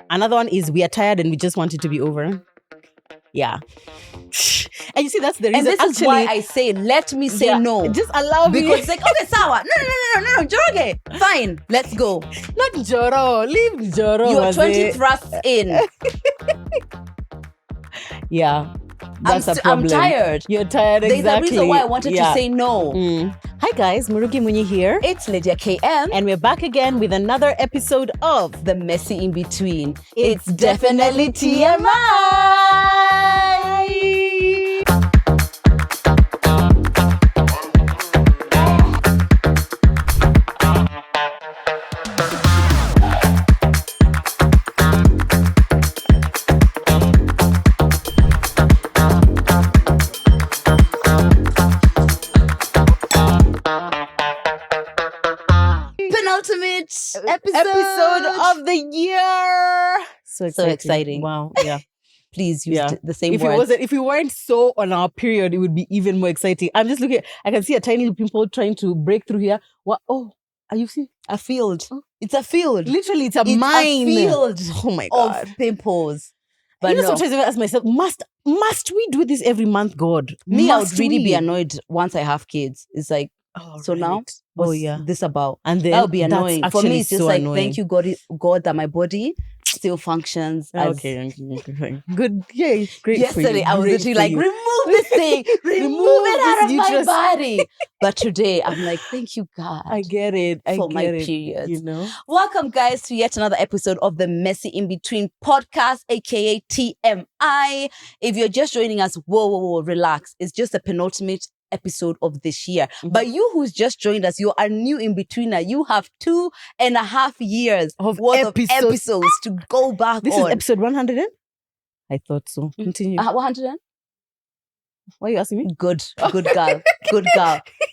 Another one is we are tired and we just want it to be over. Yeah. And you see, that's the reason. And this is why I say, let me say no. Just allow me. Because it's like, okay, Sawa. No, Joroge. Fine, let's go. Not Joro. Leave Joro. You are 20 thrusts in. Yeah. That's a problem. I'm tired. You're tired, exactly. There's a reason why I wanted to say no. Hi guys, Murugi Munyi here. It's Lydia KM. And we're back again with another episode of The Messy In Between. It's definitely TMI. Episode of the year. So exciting. Wow. Yeah. Please use the same If we weren't so on our period, it would be even more exciting. I'm just looking. I can see a tiny little pimple trying to break through here. What? Oh, are you seeing a field? Oh. It's a field. Literally, it's a mine. A field. Oh my God. Of pimples. But you know, sometimes I ask myself, must we do this every month, God? I would really be annoyed once I have kids. It's like, so right. Now, what's this about? And then that would be annoying. For me, it's just so like, annoying. thank you, God, that my body still functions. Okay. Good. Yay. Great. Yesterday, I was literally like, remove this thing. remove it out of my body. But today, I'm like, thank you, God. I get it. For my periods. You know? Welcome, guys, to yet another episode of the Messy In Between podcast, aka TMI. If you're just joining us, whoa, relax. It's just a penultimate episode of this year. But you who's just joined us, you are new in betweener. You have 2.5 years of episodes to go back This is episode 100? I thought so. Continue. 100? Why are you asking me? Good girl.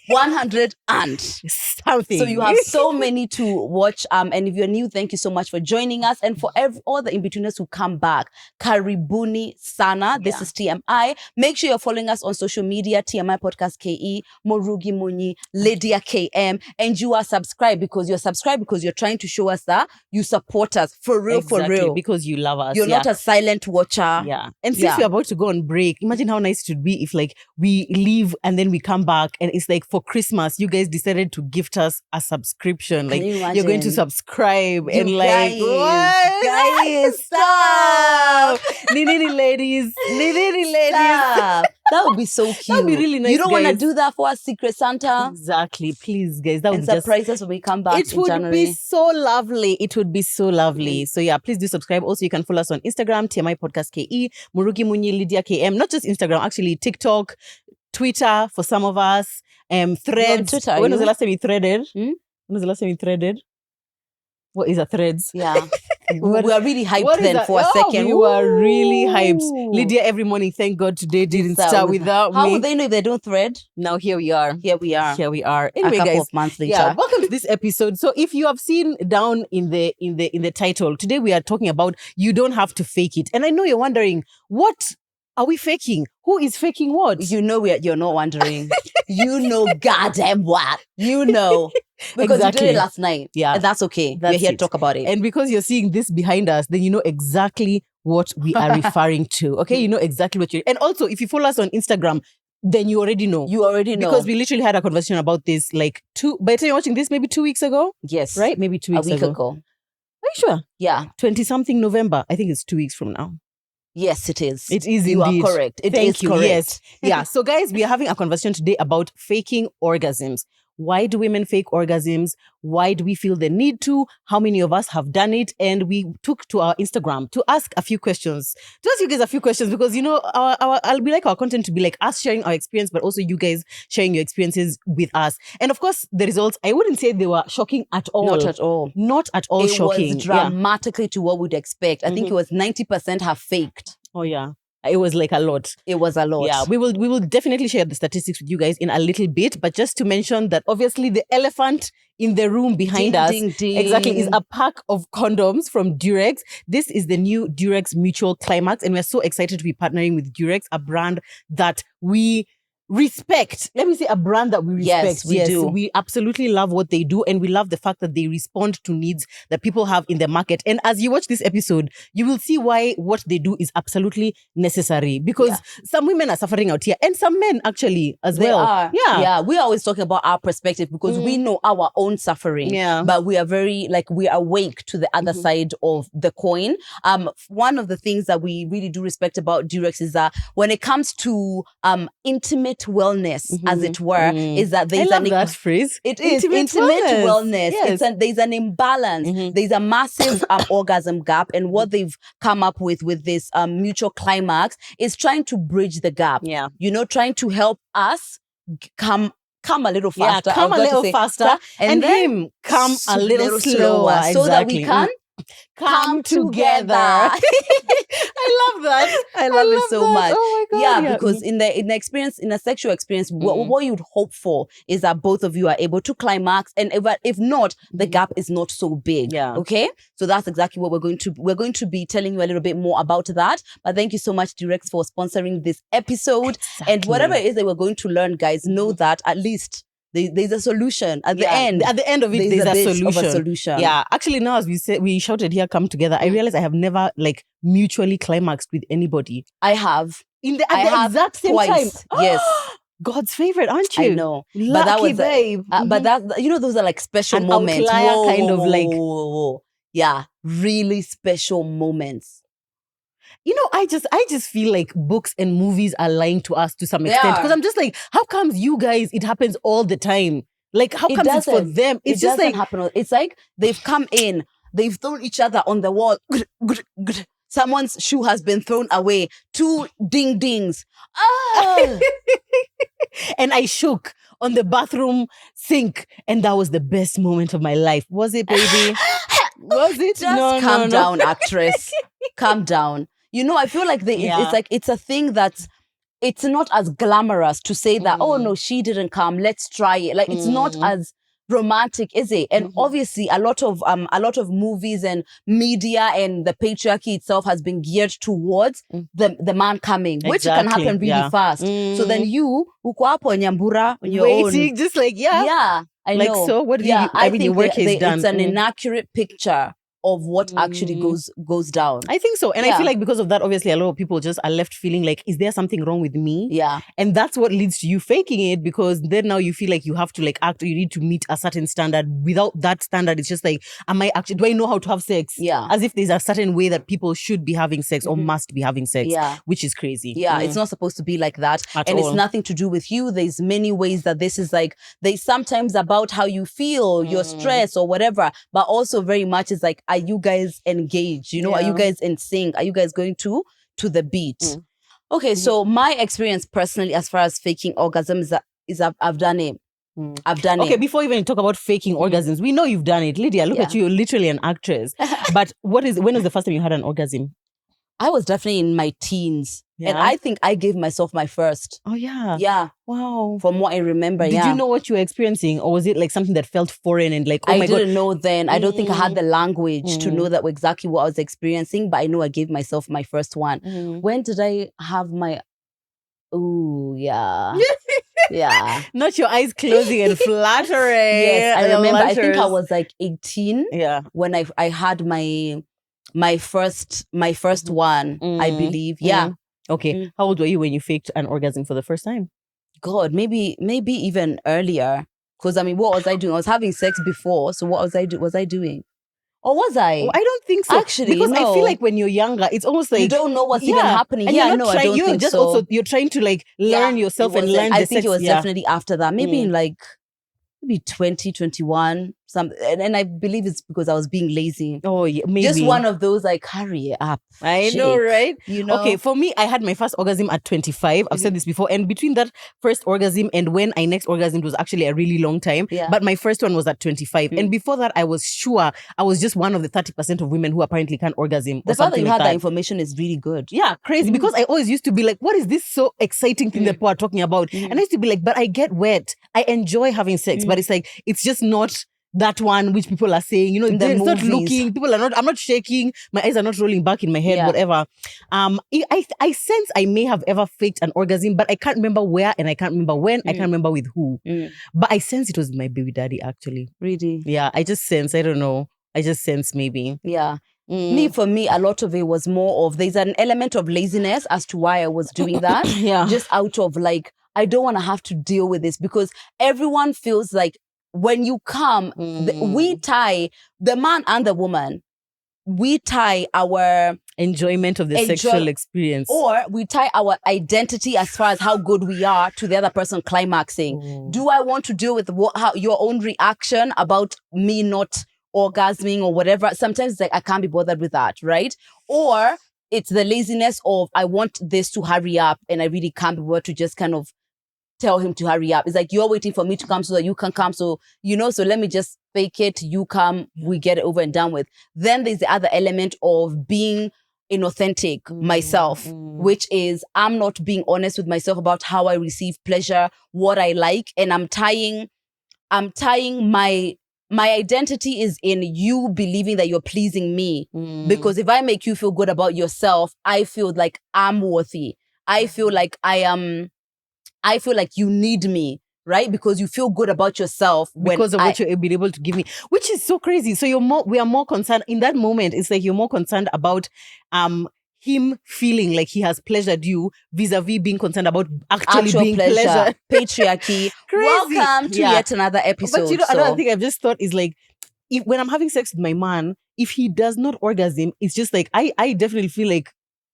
100 and something. So you have so many to watch. And if you're new, thank you so much for joining us. And for all the in-betweeners who come back, Karibuni Sana. This is TMI. Make sure you're following us on social media, TMI Podcast KE, Murugi Munyi, Lydia KM. And you are subscribed because you're trying to show us that you support us. For real. Because you love us. You're not a silent watcher. Yeah. And since we're about to go on break, imagine how nice it would be if like we leave and then we come back and it's like for Christmas, you guys decided to gift us a subscription. Like you're going to subscribe and like what? Guys, stop. Nini ladies. Stop. That would be so cute. That would be really nice. You don't want to do that for a Secret Santa? Exactly. Please, guys. That would surprise us when we come back in January. It would be so lovely. It would be so lovely. So yeah, please do subscribe. Also, you can follow us on Instagram, TMI Podcast KE, Murugi Munyi, Lydia KM. Not just Instagram, actually TikTok, Twitter for some of us, Threads. Twitter, when was the last time you threaded? When was the last time you threaded? What is a Threads? Yeah. We were really hyped then for a second. We were really hyped. Lydia, every morning, thank God today didn't start without me. How would they know if they don't thread? Now here we are. Anyway, a couple of months later. Yeah, welcome to this episode. So if you have seen down in the title, today we are talking about you don't have to fake it. And I know you're wondering, what are we faking? Who is faking what? You know you're not wondering. You know goddamn what. You know. Because you did it last night. Yeah. And that's okay. We're here to talk about it. And because you're seeing this behind us, then you know exactly what we are referring to. Okay? You know exactly what you're... And also, if you follow us on Instagram, then you already know. Because we literally had a conversation about this like by the time you're watching this, maybe 2 weeks ago? Yes. Right? Maybe 2 weeks ago. A week ago. Are you sure? Yeah. 20-something November. I think it's 2 weeks from now. Yes, it is. It is you indeed. You are correct. Thank you. Correct. Yes. Yeah. So guys, we are having a conversation today about faking orgasms. Why do women fake orgasms? Why do we feel the need to? How many of us have done it? And we took to our Instagram to ask a few questions. To ask you guys a few questions because, you know, I'll be like our content to be like us sharing our experience, but also you guys sharing your experiences with us. And of course, the results, I wouldn't say they were shocking at all. Not at all. Not at all shocking. It was dramatically to what we'd expect. I think it was 90% have faked. Oh, yeah. It was like a lot. It was a lot. Yeah, we will definitely share the statistics with you guys in a little bit. But just to mention that obviously the elephant in the room behind us exactly is a pack of condoms from Durex. This is the new Durex Mutual Climax. And we're so excited to be partnering with Durex, a brand that we respect. Let me say a brand that we respect. Yes, we do. We absolutely love what they do, and we love the fact that they respond to needs that people have in the market. And as you watch this episode, you will see why what they do is absolutely necessary, because some women are suffering out here, and some men actually as They well. are. Yeah. We're always talking about our perspective because we know our own suffering. Yeah. But we are very, like, we are awake to the other side of the coin. One of the things that we really do respect about Durex is that when it comes to intimate wellness, as it were, is that I there's love that phrase. It is intimate wellness. Yes. There's an imbalance. There's a massive orgasm gap, and what they've come up with this mutual climax is trying to bridge the gap. Yeah. You know, trying to help us come a little faster. Yeah, come a little faster, and then him come a little slower, so that we can come together. I love that. I love it so that. much. Oh my God. Yeah, because in the experience, in a sexual experience, what you'd hope for is that both of you are able to climax, and if not, the gap is not so big. Yeah. Okay. So that's exactly what we're going to be telling you a little bit more about that. But thank you so much, Durex, for sponsoring this episode. Exactly. And whatever it is that we're going to learn, guys, know that at least there's a solution at the end. At the end of it, there's a solution. Of a solution. Yeah. Actually, now as we shouted here, come together, I realized I have never mutually climaxed with anybody. I have. At the exact same twice. time. Yes. God's favorite, aren't you? I know. Lucky, but that was babe. But that, those are like special An moments. outlier kind of Yeah, really special moments. I just feel like books and movies are lying to us to some extent, because I'm just like, how comes you guys, it happens all the time? Like, how comes it's for them? It's just like, happen. It's like they've come in, they've thrown each other on the wall. Someone's shoe has been thrown away. 2 ding dings. Ah! And I shook on the bathroom sink, and that was the best moment of my life. Was it, baby? Was it? Just calm down, actress. Calm down. I feel like it's a thing that's, it's not as glamorous to say that, oh no, she didn't come, let's try it. Like, it's not as romantic, is it? And obviously a lot of movies and media and the patriarchy itself has been geared towards the man coming, which can happen really fast. So then you uko hapo Nyambura on your waiting, own. just like, I know. So what did you, I mean, your work is done. It's an inaccurate picture of what actually goes down. I think so. And I feel like because of that, obviously, a lot of people just are left feeling like, is there something wrong with me? Yeah. And that's what leads to you faking it, because then now you feel like you have to act, or you need to meet a certain standard. Without that standard, it's just like, do I know how to have sex? Yeah. As if there's a certain way that people should be having sex or must be having sex. Yeah. Which is crazy. Yeah. It's not supposed to be like that. And it's nothing to do with you. There's many ways that this is like, there's sometimes about how you feel, your stress or whatever, but also very much is like, are you guys engaged? Are you guys in sync? Are you guys going to the beat? Okay, so my experience personally, as far as faking orgasms, is I've done it. I've done it. Okay, before even talk about faking orgasms, we know you've done it. Lydia, look at you, you're literally an actress. But when was the first time you had an orgasm? I was definitely in my teens. And I think I gave myself my first. Oh, yeah. Yeah. Wow. From what I remember, Did you know what you were experiencing? Or was it like something that felt foreign and like, oh my God? I didn't know then. I don't think I had the language to know that exactly what I was experiencing. But I know I gave myself my first one. When did I have my... Oh, yeah. Yeah. Not your eyes closing and fluttering. Yes, I remember. I think I was like 18 when I had my first one, I believe. Yeah. Okay. How old were you when you faked an orgasm for the first time? God, maybe even earlier. Because I mean, what was I doing? I was having sex before. So what was I doing? Or was I? Well, I don't think so. Actually, because no. I feel like when you're younger, it's almost like you don't know what's even happening. And I I don't you're think just so. Also, you're trying to like learn yourself and learn the I think sex. it was definitely after that. Maybe in like maybe 2021. And I believe it's because I was being lazy. Oh, yeah, maybe. Just one of those, like, hurry it up. I know, right? Okay, for me, I had my first orgasm at 25. I've said this before. And between that first orgasm and when I next orgasmed was actually a really long time. Yeah. But my first one was at 25. And before that, I was sure I was just one of the 30% of women who apparently can't orgasm. The fact that you had that information is really good. Yeah, crazy. Because I always used to be like, what is this so exciting thing that people are talking about? And I used to be like, but I get wet. I enjoy having sex. But it's like, it's just not that one which people are saying, In the it's not movies. looking, I'm not shaking, my eyes are not rolling back in my head, Yeah. whatever. I sense I may have ever faked an orgasm, but I can't remember where and I can't remember when, I can't remember with who. But I sense it was my baby daddy, actually. Really? Yeah, I just sense, I don't know. I just sense maybe. Yeah. For me, a lot of it was more of, there's an element of laziness as to why I was doing that. Yeah. Just out of like, I don't want to have to deal with this, because everyone feels like when you come, we tie, the man and the woman, we tie our enjoyment of the sexual experience, or we tie our identity as far as how good we are to the other person climaxing. Do I want to deal with how your own reaction about me not orgasming or whatever? Sometimes it's like, I can't be bothered with that, right? Or it's the laziness of, I want this to hurry up and I really can't be bothered to just kind of tell him to hurry up. It's like, you're waiting for me to come so that you can come. So, so let me just fake it. You come, we get it over and done with. Then there's the other element of being inauthentic myself, which is I'm not being honest with myself about how I receive pleasure, what I like. And I'm tying my identity is in you believing that you're pleasing me. Because if I make you feel good about yourself, I feel like I'm worthy. I feel like I feel like you need me, right? Because you feel good about yourself because of what you're been able to give me, which is so crazy. So we are more concerned in that moment. It's like you're more concerned about him feeling like he has pleasured you vis-a-vis being concerned about actual being pleasured. Patriarchy. Welcome to yet another episode. But another thing I've just thought is like, when I'm having sex with my man, if he does not orgasm, it's just like I definitely feel like,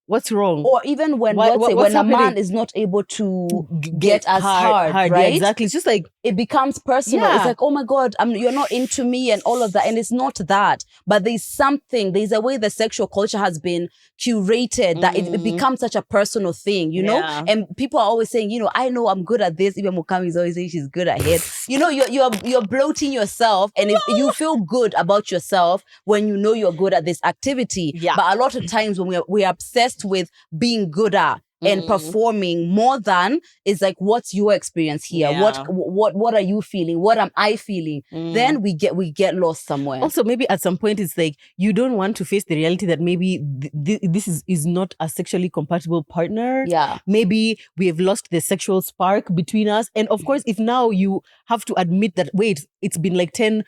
what's wrong? Or even when when a man is not able to get as hard, right? Yeah, exactly. It's just like, it becomes personal. Yeah. It's like, oh my God, you're not into me and all of that. And it's not that. But there's a way the sexual culture has been curated that it becomes such a personal thing, you know? And people are always saying, I know I'm good at this. Even Mukami is always saying she's good at it. You're bloating yourself. And if you feel good about yourself when you know you're good at this activity. Yeah. But a lot of times when we're obsessed with being good at and performing more than is like, what's your experience here? Yeah. What are you feeling? What am I feeling? Then we get lost somewhere. Also, maybe at some point it's like you don't want to face the reality that maybe this is not a sexually compatible partner. Yeah. Maybe we have lost the sexual spark between us. And of course, if now you have to admit that, wait, it's been like 10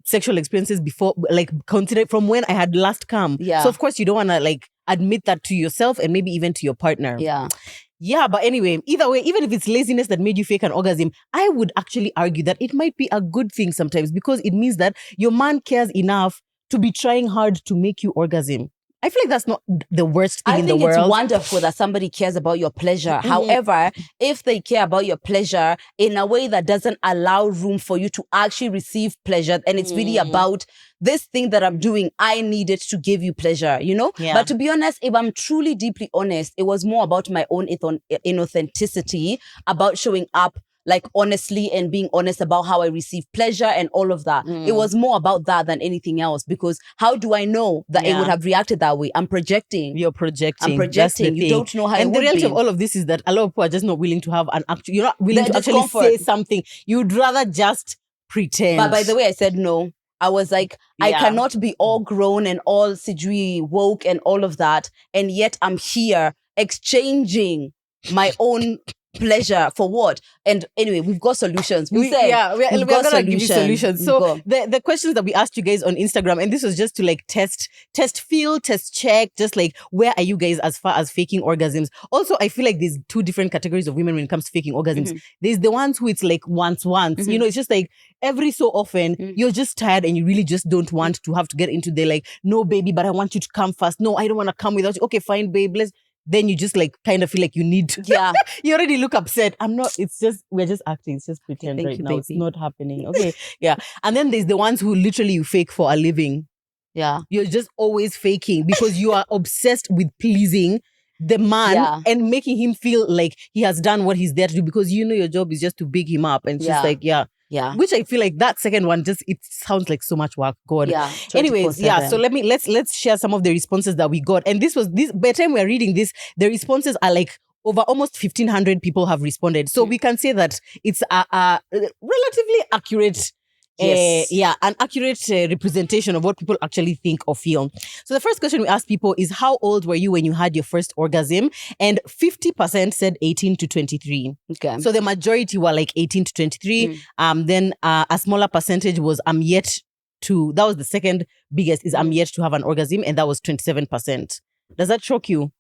sexual experiences before, consider from when I had last come. Yeah. So of course you don't want to admit that to yourself and maybe even to your partner. Yeah. Yeah, but anyway, either way, even if it's laziness that made you fake an orgasm, I would actually argue that it might be a good thing sometimes, because it means that your man cares enough to be trying hard to make you orgasm. I feel like that's not the worst thing in the world. I think it's wonderful that somebody cares about your pleasure. However, if they care about your pleasure in a way that doesn't allow room for you to actually receive pleasure, and it's really about this thing that I'm doing, I need it to give you pleasure, Yeah. But to be honest, if I'm truly deeply honest, it was more about my own inauthenticity, about showing up honestly and being honest about how I receive pleasure and all of that. It was more about that than anything else, because how do I know that it would have reacted that way? I'm projecting. You're projecting. I'm projecting. You don't know how and it would the reality be. of all of this is that a lot of people are just not willing to have an actual, you're not willing to actually say something. You'd rather just pretend. But by the way, I said no. I was like, I cannot be all grown and all sijui woke and all of that. And yet I'm here exchanging my own pleasure for what? And anyway, we've got solutions. We're gonna give you solutions. So the questions that we asked you guys on Instagram, and this was just to test feel, test check, just where are you guys as far as faking orgasms? Also, I feel like there's two different categories of women when it comes to faking orgasms. There's the ones who it's once. It's just every so often you're just tired and you really just don't want to have to get into the no baby, but I want you to come first. No, I don't want to come without you. Okay, fine, babe, then you just kind of feel like you need to. Yeah. You already look upset. I'm not, we're just acting. It's just pretend right now. Baby. It's not happening. Okay. Yeah. And then there's the ones who literally you fake for a living. Yeah. You're just always faking because you are obsessed with pleasing the man and making him feel like he has done what he's there to do, because your job is just to big him up. And it's just yeah. Which I feel like that second one it sounds like so much work. God. Yeah. Anyways, so let's share some of the responses that we got. And by the time we're reading this, the responses are over almost 1,500 people have responded. So we can say that it's a relatively accurate Yes. an accurate representation of what people actually think or feel. So the first question we asked people is, how old were you when you had your first orgasm? And 50% said 18 to 23. Okay. So the majority were like 18 to 23. Then a smaller percentage was that was the second biggest, is I'm yet to have an orgasm, and that was 27%. Does that shock you?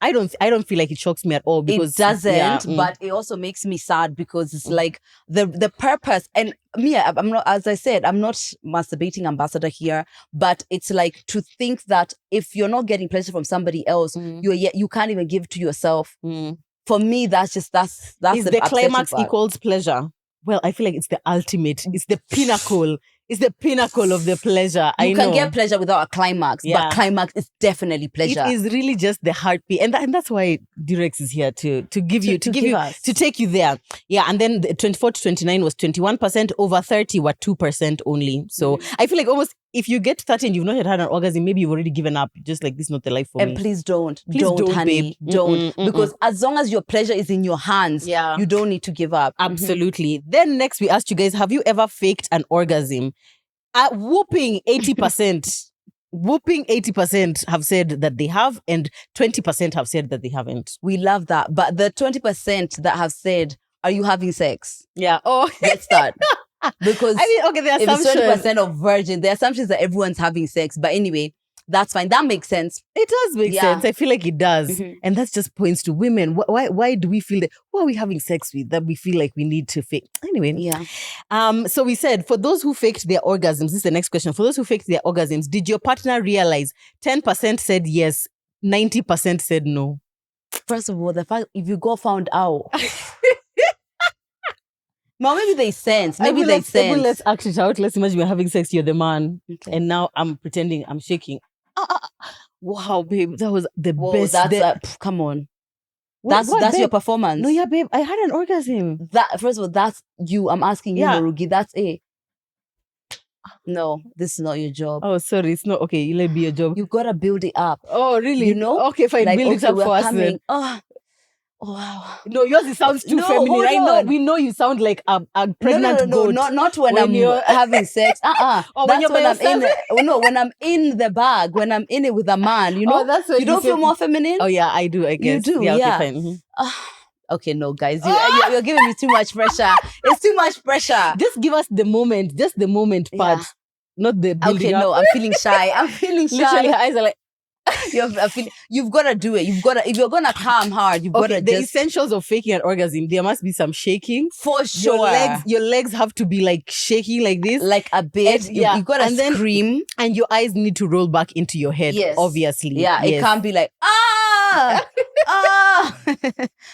I don't feel like it shocks me at all, because it doesn't, but it also makes me sad, because it's like the purpose. And me, I'm not, as I said, I'm not masturbating ambassador here, but it's like to think that if you're not getting pleasure from somebody else, you can't even give to yourself. For me, that's is the the climax part. equals pleasure. Well, I feel like it's the ultimate. It's the pinnacle. It's the pinnacle of the pleasure. You can get pleasure without a climax, but climax is definitely pleasure. It is really just the heartbeat, and that's why Durex is here to take you there. Yeah, and then the 24 to 29 was 21%. Over 30 were 2% only. So I feel like almost, if you get 30 and you've not had an orgasm, maybe you've already given up. Just like, this is not the life for me. And please don't, honey, babe. Don't, because as long as your pleasure is in your hands, you don't need to give up. Absolutely. Then next we asked you guys, have you ever faked an orgasm? Whooping 80%. Whooping 80% have said that they have, and 20% have said that they haven't. We love that. But the 20% that have said, are you having sex? Yeah. Oh, let's start. Because I mean, okay, the assumption, if it's 20% of virgin, the assumption is that everyone's having sex. But anyway, that's fine. That makes sense. It does make sense. I feel like it does. And that just points to women. Why do we feel that, who are we having sex with, that we feel like we need to fake? Anyway. Yeah. So we said, for those who faked their orgasms, this is the next question. For those who faked their orgasms, did your partner realize? 10% said yes. 90% said no. First of all, the fact, if you got found out... Well, maybe they sense. Let's act it out. Let's imagine we're having sex. You're the man. Okay. And now I'm pretending I'm shaking. Wow, babe. That was the best. Come on. That's your performance. No, yeah, babe. I had an orgasm. First of all, that's you. I'm asking you, Marugi. That's it. No, this is not your job. Oh, sorry. It's not. Okay, let it be your job. You got to build it up. Oh, really? You know? Okay, fine. Build it up for us then. Oh, wow. No, yours it sounds too feminine, right? No, we know you sound like a pregnant goat. Not when I'm having sex. Or when you're when I'm in the bag, when I'm in it with a man, you know. That's what you don't feel more feminine. Oh yeah, I do. I guess you do. Yeah. Okay, fine. Okay, no, guys, you're giving me too much pressure. It's too much pressure. Just give us the moment, just the moment part, not the building okay, up. no, I'm feeling shy. Literally, her eyes are like. You've got to do it. If you're gonna come hard, you've got to. The essentials of faking an orgasm. There must be some shaking for sure. Your legs have to be like shaking like this, like a bit. You got to scream, and your eyes need to roll back into your head. Yes, obviously. Yeah, it can't be like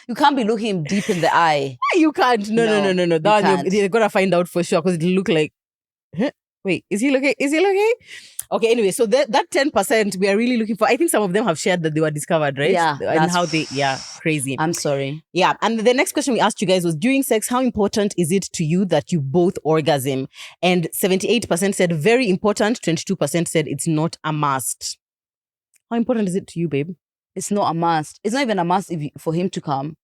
You can't be looking him deep in the eye. You can't. No. They're gonna find out for sure, because it'll look like. Huh? Wait, is he looking? Okay, anyway, so that 10% we are really looking for. I think some of them have shared that they were discovered, right? Yeah. And how crazy. I'm sorry. Yeah. And the next question we asked you guys was, during sex, how important is it to you that you both orgasm? And 78% said very important, 22% said it's not a must. How important is it to you, babe? It's not a must. It's not even a must for him to come.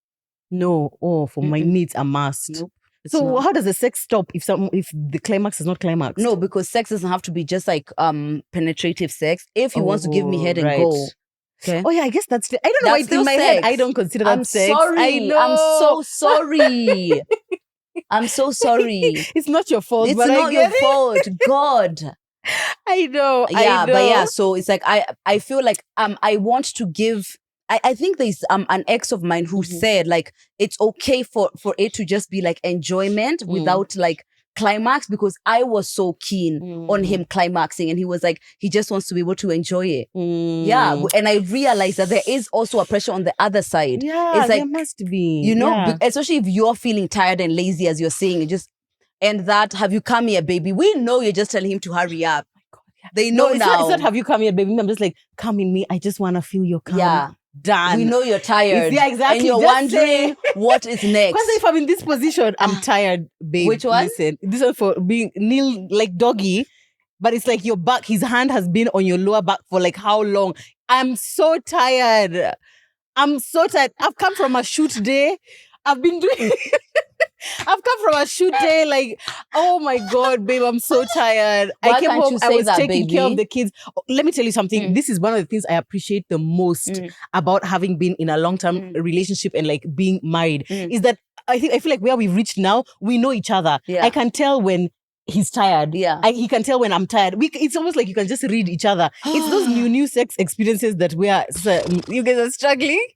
No. Oh, for my needs, a must. Nope. So how does the sex stop if the climax is not climaxed? No, because sex doesn't have to be just like penetrative sex. If he wants to give me head and go. Okay. Oh yeah, I guess that's. I don't know why in my head I don't consider that sex. Sorry. I know. I'm so sorry. I'm so sorry. It's not your fault. It's not your fault. God. I know. Yeah, but yeah. So it's like I feel like I want to give. I think there's an ex of mine who said like it's okay for it to just be like enjoyment without like climax, because I was so keen on him climaxing, and he was like he just wants to be able to enjoy it. Yeah, and I realized that there is also a pressure on the other side. Yeah, it's like there must be. You know, especially if you're feeling tired and lazy, as you're saying, and that have you come here, baby? We know you're just telling him to hurry up. They know now. It's not have you come here, baby. I'm just like, come in me. I just want to feel your come. Yeah. Done. We know you're tired. Yeah, exactly. And you're wondering what is next. Because if I'm in this position, I'm tired, babe. Which one? Listen, this one for being kneel like doggy, but it's like your back, his hand has been on your lower back for like how long? I'm so tired. I've come from a shoot day. I've been doing I've come from a shoot day, like, oh my God, babe, I'm so tired. Why I came can't home, you I say was that, taking care baby? of the kids. Oh, let me tell you something. This is one of the things I appreciate the most about having been in a long-term relationship and like being married is that I feel like where we've reached now, we know each other. Yeah. I can tell when he's tired. Yeah. He can tell when I'm tired. It's almost like you can just read each other. It's those new sex experiences that you guys are struggling.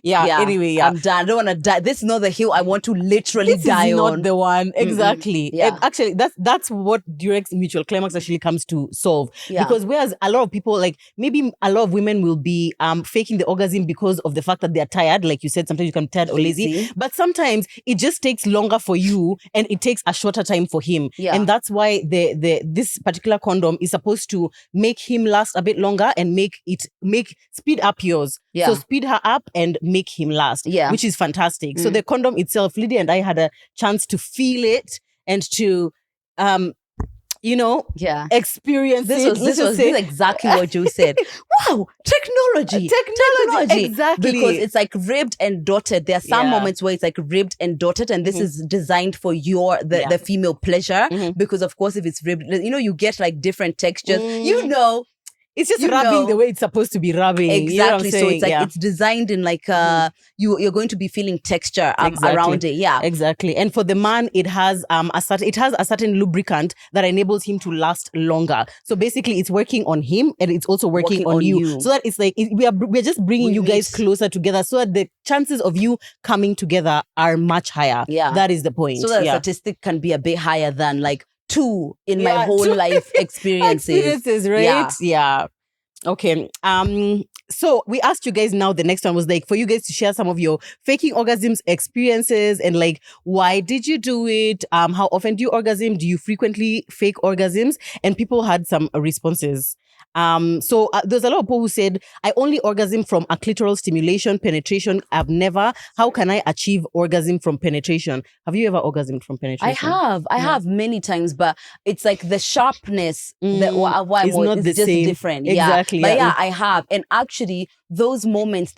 Yeah. Anyway, yeah. I'm done. I don't want to die. This is not the hill I want to literally This die is not on. the one. Exactly. Yeah. And actually, that's what direct mutual climax actually comes to solve. Yeah. Because whereas a lot of people, like maybe a lot of women will be faking the orgasm because of the fact that they're tired. Like you said, sometimes you can be tired or lazy. But sometimes it just takes longer for you and it takes a shorter time for him. Yeah. And that's why this particular condom is supposed to make him last a bit longer and speed up yours. Yeah. So speed her up and make him last. Yeah. Which is fantastic. So the condom itself, Lydia and I had a chance to feel it and to experience this it. This is exactly what you said. Wow, technology. Exactly. Because it's like ribbed and dotted. There are some moments where it's like ribbed and dotted, and this is designed for the female pleasure. Because of course, if it's ribbed, you get like different textures. It's just rubbing the way it's supposed to be rubbing. Exactly. So it's like it's designed in like you're going to be feeling texture around it. Yeah. Exactly. And for the man, it has a certain lubricant that enables him to last longer. So basically, it's working on him and it's also working on you. So that it's like we're just bringing you guys closer together, so that the chances of you coming together are much higher. Yeah. That is the point. So that statistic can be a bit higher than like 2 in my whole life experiences. Right? Yeah. Okay. So we asked you guys now, the next one was like for you guys to share some of your faking orgasms experiences and like why did you do it? How often do you orgasm? Do you frequently fake orgasms? And people had some responses. So there's a lot of people who said, I only orgasm from a clitoral stimulation, penetration. I've never. How can I achieve orgasm from penetration? Have you ever orgasmed from penetration? I have many times, but it's like the sharpness it's just same. different. Exactly. But I have. And actually, those moments,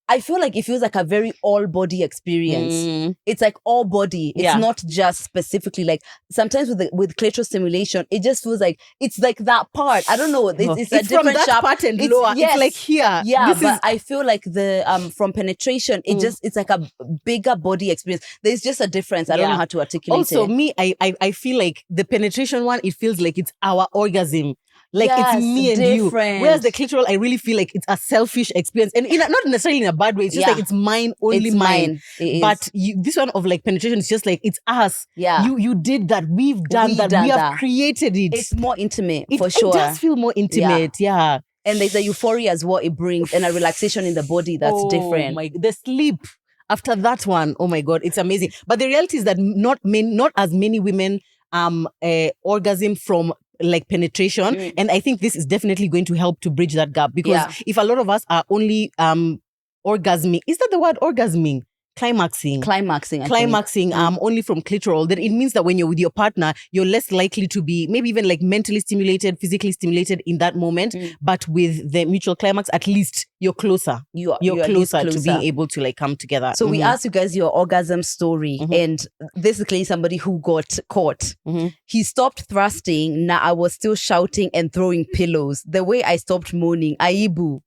I feel like it feels like a very all body experience. It's like all body. It's not just specifically like sometimes with clitoral stimulation, it just feels like it's like that part. I don't know. It's a different from that sharp part and lower. It's like here. Yeah, but I feel like the from penetration, it's like a bigger body experience. There's just a difference. I don't know how to articulate it. Also, me, I feel like the penetration one, it feels like it's our orgasm. Like it's me and different. You. Whereas the clitoral, I really feel like it's a selfish experience. And not necessarily in a bad way. It's just like it's mine, only mine. But this one of like penetration is just like, it's us. Yeah. You did that. We've done that. We have created it. It's more intimate, for sure. It does feel more intimate. Yeah. And there's a euphoria as what it brings and a relaxation in the body that's different. The sleep after that one, oh my God, it's amazing. But the reality is that not as many women orgasm from like penetration. And I think this is definitely going to help to bridge that gap because if a lot of us are only orgasming, is that the word orgasming? Climaxing only from clitoral, then it means that when you're with your partner, you're less likely to be maybe even like mentally stimulated, physically stimulated in that moment. But with the mutual climax, at least you're closer. You're closer to being able to like come together. So we asked you guys your orgasm story, and this is clearly somebody who got caught. He stopped thrusting. Now I was still shouting and throwing pillows. The way I stopped moaning, Aibu.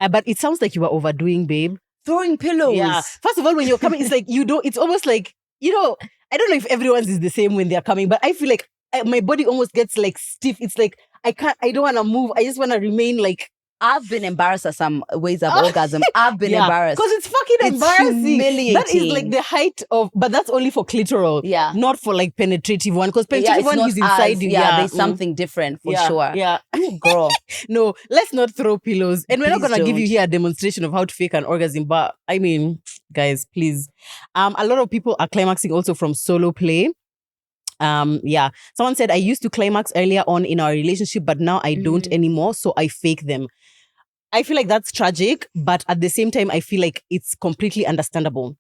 But it sounds like you were overdoing, babe. Throwing pillows. Yeah. First of all, when you're coming, it's like it's almost like, I don't know if everyone's is the same when they're coming, but I feel like my body almost gets like stiff. It's like, I don't want to move. I just want to remain like. I've been embarrassed at some ways of orgasm. I've been embarrassed. Because it's fucking embarrassing. Humiliating. That is like the height of, but that's only for clitoral. Yeah. Not for like penetrative one. Because penetrative one is inside you. Yeah, there's something different for sure. Yeah. Ooh, girl. No, let's not throw pillows. And we're not going to give you don't. here a demonstration of how to fake an orgasm. But I mean, guys, please. A lot of people are climaxing also from solo play. Someone said, I used to climax earlier on in our relationship, but now I don't anymore. So I fake them. I feel like that's tragic, but at the same time, I feel like it's completely understandable.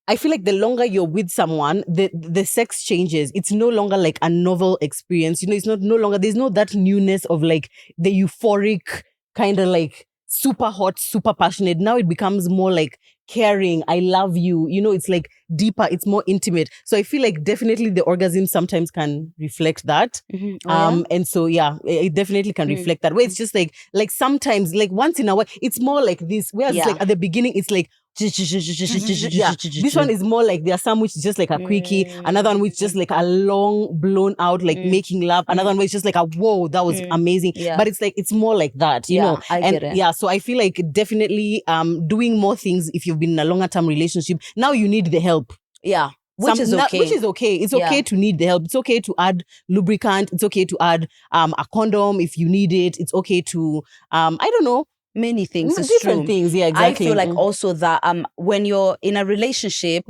I feel like the longer you're with someone, the sex changes. It's no longer like a novel experience. It's no longer, there's no that newness of like the euphoric kind of like super hot, super passionate. Now it becomes more like caring. I love you. You know, it's like deeper. It's more intimate. So I feel like definitely the orgasm sometimes can reflect that. And so it definitely can reflect that. Where it's just like sometimes, like once in a while, it's more like this. Whereas it's like at the beginning, it's like this one is more like there are some which is just like a quickie, another one which is just like a long blown out like making love, another one which is just like a whoa, that was amazing. But it's like it's more like that, you know. I get it. So I feel like definitely doing more things if you've been in a longer term relationship. Now you need the help. Yeah. Which is okay. It's okay to need the help. It's okay to add lubricant. It's okay to add a condom if you need it. It's okay to I don't know. Many things. It's Different true. things. Yeah, exactly. I feel like also that when you're in a relationship,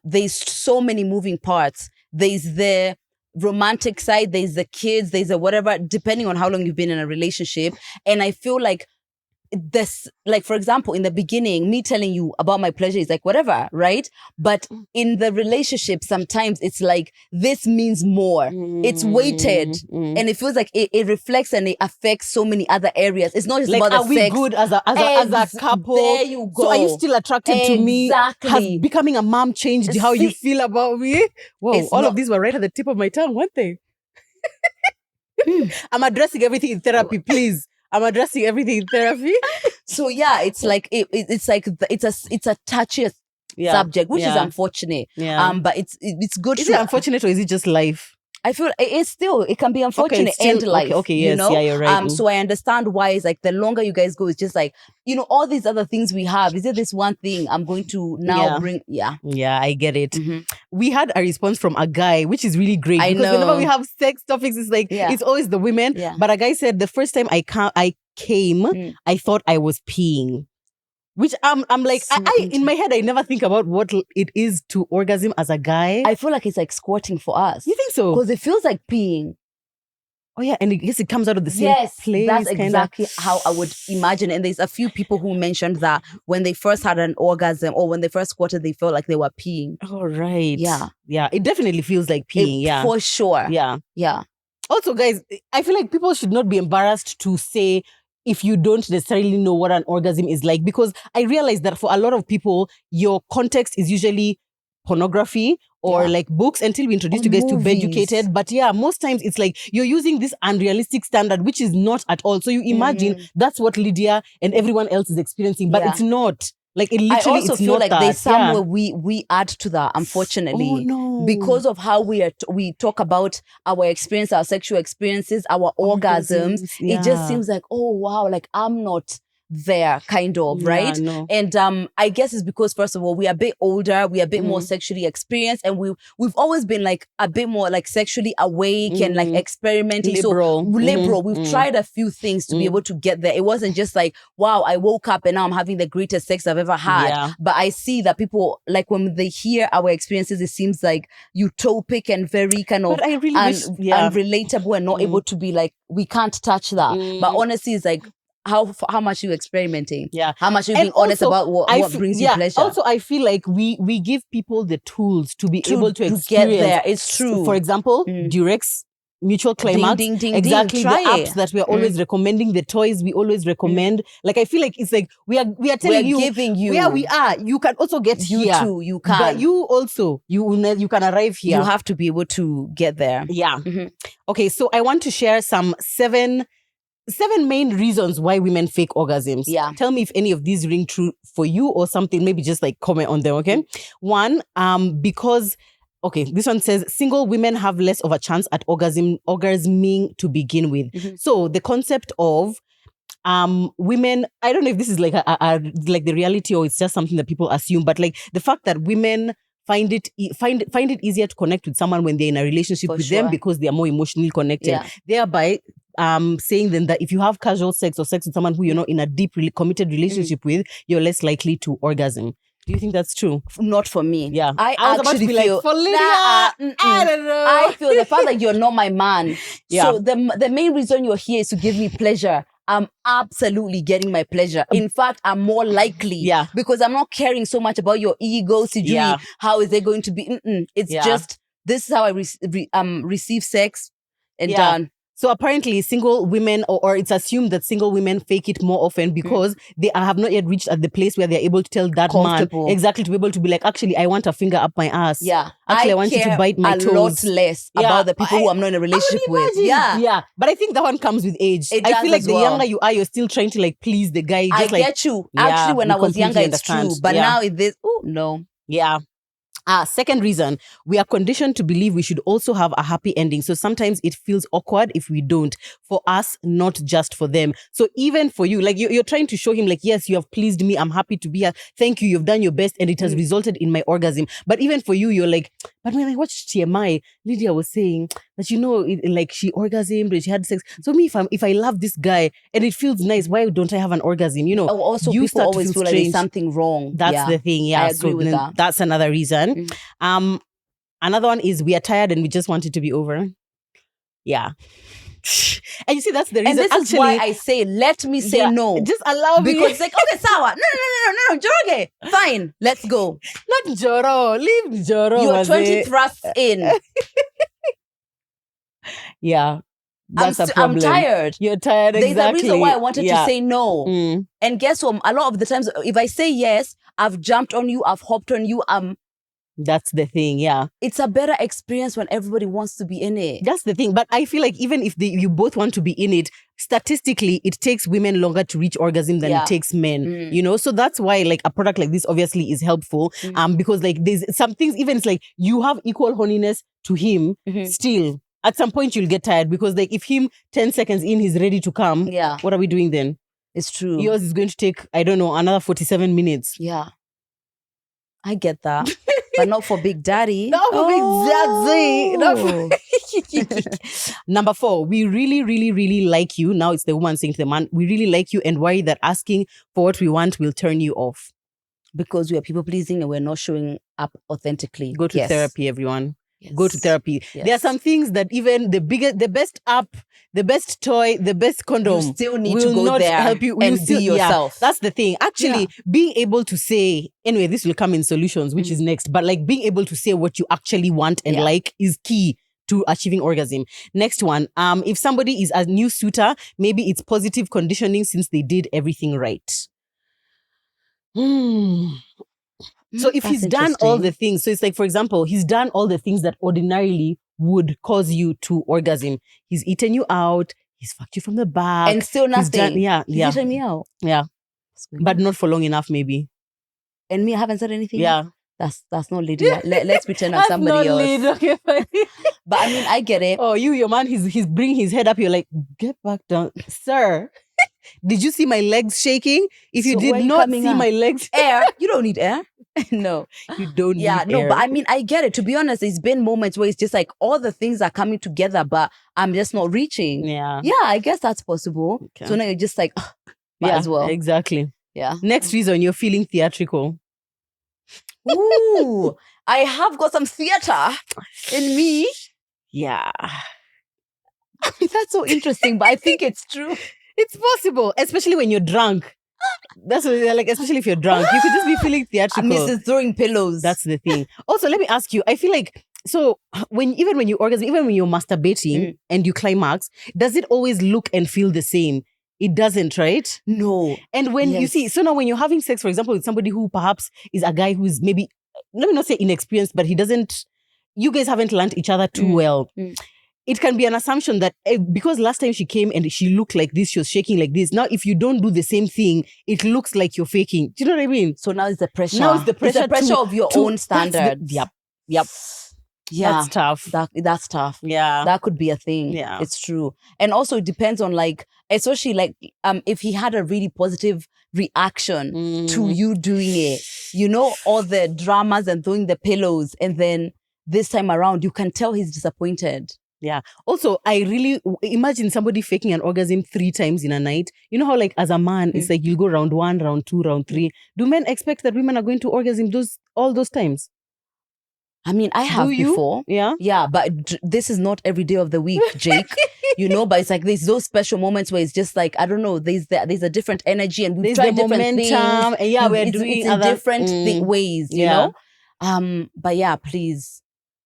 there's so many moving parts. There's the romantic side, there's the kids, there's the whatever, depending on how long you've been in a relationship. And I feel like this, like for example, in the beginning, me telling you about my pleasure is like whatever, right? But in the relationship, sometimes it's like this means more. It's weighted, and it feels like it reflects and it affects so many other areas. It's not just like, about the are we sex. good as a couple? There you go. So are you still attracted to me? Has becoming a mom changed how you feel about me? Whoa, all of these were right at the tip of my tongue, weren't they? I'm addressing everything in therapy, please. I'm addressing everything in therapy. So yeah, it's like it's a touchy subject, which is unfortunate. But it's good. Is it unfortunate or is it just life? I feel it can be unfortunate and life. Okay, yes, you know? yeah, you're right. So I understand why it's like the longer you guys go, it's just like, you know, all these other things we have. Is it this one thing I'm going to now bring? Yeah, I get it. We had a response from a guy, which is really great because whenever we have sex topics, it's like it's always the women. But a guy said the first time I came, I thought I was peeing. Which I'm like, I in my head, I never think about what it is to orgasm as a guy. I feel like it's like squirting for us. You think so? Because it feels like peeing. Oh yeah, and I guess it comes out of the same place. That's exactly how I would imagine. And there's a few people who mentioned that when they first had an orgasm or when they first squirted, they felt like they were peeing. Oh, right. Yeah. Yeah, it definitely feels like peeing. For sure. Yeah. Yeah. Also, guys, I feel like people should not be embarrassed to say if you don't necessarily know what an orgasm is like, because I realize that for a lot of people, your context is usually pornography or like books until we introduce you guys to Beducated. But most times it's like you're using this unrealistic standard, which is not at all. So you imagine that's what Lydia and everyone else is experiencing, but it's not. Like it literally, I also feel like there's somewhere we add to that, unfortunately. Oh, no. Because of how we talk about our experience, our sexual experiences, our orgasms. It just seems like, oh wow, like I'm not there, kind of, right? No. And I guess it's because first of all, we are a bit older, we are a bit more sexually experienced, and we've always been like a bit more like sexually awake and like experimenting. Liberal. So liberal. We've tried a few things to be able to get there. It wasn't just like, wow, I woke up and now I'm having the greatest sex I've ever had. But I see that people, like when they hear our experiences, it seems like utopic and very kind of unrelatable and not able to be like, we can't touch that. But honestly, it's like, how much are you experimenting? How much are you being honest about what brings you pleasure? Also, I feel like we give people the tools to be able to experience. Get there. It's true. For example, Durex, Mutual Climax, exactly the apps that we are always recommending, the toys we always recommend. Like I feel like it's like we are telling you, giving you where we are. You can also get here. Too, you can. But you also you can arrive here. You have to be able to get there. Yeah. Okay, so I want to share some seven main reasons why women fake orgasms. Tell me if any of these ring true for you or something. Maybe just like comment on them, okay? One, because, this one says single women have less of a chance at orgasming to begin with. So the concept of women, I don't know if this is like like the reality or it's just something that people assume, but like the fact that women find it easier to connect with someone when they're in a relationship with them because they are more emotionally connected. Thereby saying then that if you have casual sex or sex with someone who you're not in a deep, committed relationship with, you're less likely to orgasm. Do you think that's true? Not for me. Yeah. I was about to be feel, like, for Lydia, I don't know. I feel the fact that you're not my man. So the main reason you're here is to give me pleasure. I'm absolutely getting my pleasure. In fact, I'm more likely. Because I'm not caring so much about your ego, Sijui. How is it going to be? It's just, this is how I receive sex and done. So apparently single women, or it's assumed that single women fake it more often because they have not yet reached at the place where they're able to tell that man Comfortable. exactly, to be able to be like, actually, I want a finger up my ass. Yeah. Actually, I want you to care bite my a toes. lot less Yeah, about the people who I'm not in a I would relationship with. imagine. Yeah. Yeah. But I think that one comes with age. It I does feel like as the well. younger you are, you're still trying to like please the guy. I Just like, get you. yeah, Actually, when we I was younger, completely it's true. understand. But Yeah. now it is, oh, no. Yeah. Second reason, we are conditioned to believe we should also have a happy ending. So sometimes it feels awkward if we don't, for us, not just for them. So even for you, like you're trying to show him like, yes, you have pleased me. I'm happy to be here. Thank you. You've done your best and it has resulted in my orgasm. But even for you, you're like, but when I watched TMI, Lydia was saying that, like she orgasmed and she had sex. So me, if I love this guy and it feels nice, why don't I have an orgasm? Also, you people start to always feel like there's something wrong. That's the thing. Yeah. I agree with that. That's another reason. Another one is we are tired and we just want it to be over. Yeah. And you see, that's the reason. And this is why I say, let me say no. Just allow me. Because it's like, okay, Sawa. No, Joroge. Fine, let's go. Not Joro. Leave Joro. You're 20 thrusts in. Yeah. That's a problem. I'm tired. You're tired, exactly. There's a reason why I wanted to say no. And guess what? A lot of the times, if I say yes, I've jumped on you, I've hopped on you, That's the thing, yeah. It's a better experience when everybody wants to be in it. That's the thing. But I feel like even if you both want to be in it, statistically, it takes women longer to reach orgasm than it takes men. So that's why like a product like this obviously is helpful. Because like there's some things, even it's like you have equal horniness to him, still. At some point you'll get tired because like if him 10 seconds in, he's ready to come. Yeah. What are we doing then? It's true. Yours is going to take, I don't know, another 47 minutes. Yeah. I get that. But not for Big Daddy. Not for Big Daddy. Number 4, we really, really, really like you. Now it's the woman saying to the man, we really like you and worry that asking for what we want will turn you off. Because we are people pleasing and we're not showing up authentically. Go to therapy, everyone. Yes. Go to therapy. Yes. There are some things that even the best app, the best toy, the best condom you still need will to go not there help you. and be yourself. Yeah, that's the thing. Actually, being able to say, anyway, this will come in solutions, which is next. But like being able to say what you actually want and like is key to achieving orgasm. Next one, if somebody is a new suitor, maybe it's positive conditioning since they did everything right. So if he's done all the things, so it's like, for example, he's done all the things that ordinarily would cause you to orgasm. He's eaten you out. He's fucked you from the back. And still nothing. He's eaten me out. Yeah. But not for long enough, maybe. And me, I haven't said anything? Yeah. That's not Lydia. Let's pretend I'm somebody else. Okay, fine. But I mean, I get it. Oh, your man, he's bringing his head up. You're like, get back down. Sir, did you see my legs shaking? If you did not see my legs. Air. You don't need air. No. You don't need air. No, but I mean, I get it. To be honest, it's been moments where it's just like all the things are coming together, but I'm just not reaching. Yeah. Yeah, I guess that's possible. Okay. So now you're just like, might as well. Exactly. Yeah. Next reason, you're feeling theatrical. Ooh, I have got some theater in me. Yeah. That's so interesting, but I think it's true. It's possible, especially when you're drunk. That's what they're like, especially if you're drunk. You could just be feeling theatrical. Mrs. Throwing pillows. That's the thing. Also, let me ask you, I feel like, so even when you orgasm, even when you're masturbating and you climax, does it always look and feel the same? It doesn't, right? No. And when you see, so now when you're having sex, for example, with somebody who perhaps is a guy who's maybe, let me not say inexperienced, but you guys haven't learned each other too well. It can be an assumption that because last time she came and she looked like this, she was shaking like this. Now, if you don't do the same thing, it looks like you're faking. Do you know what I mean? So now it's the pressure. Now it's the pressure, of your own standards. Yep. Yeah. That's tough. That's tough. Yeah. That could be a thing. Yeah. It's true. And also it depends on like, especially like if he had a really positive reaction to you doing it, all the dramas and throwing the pillows, and then this time around you can tell he's disappointed. Yeah. Also, I really imagine somebody faking an orgasm 3 times in a night. You know how like as a man, it's like you'll go round 1, round 2, round 3. Do men expect that women are going to orgasm all those times? I mean, I have before. Yeah? Yeah, but this is not every day of the week, Jake. But it's like there's those special moments where it's just like, I don't know, there's a different energy and we've tried different things. And yeah, we're doing it's in different ways, you know? But yeah, please.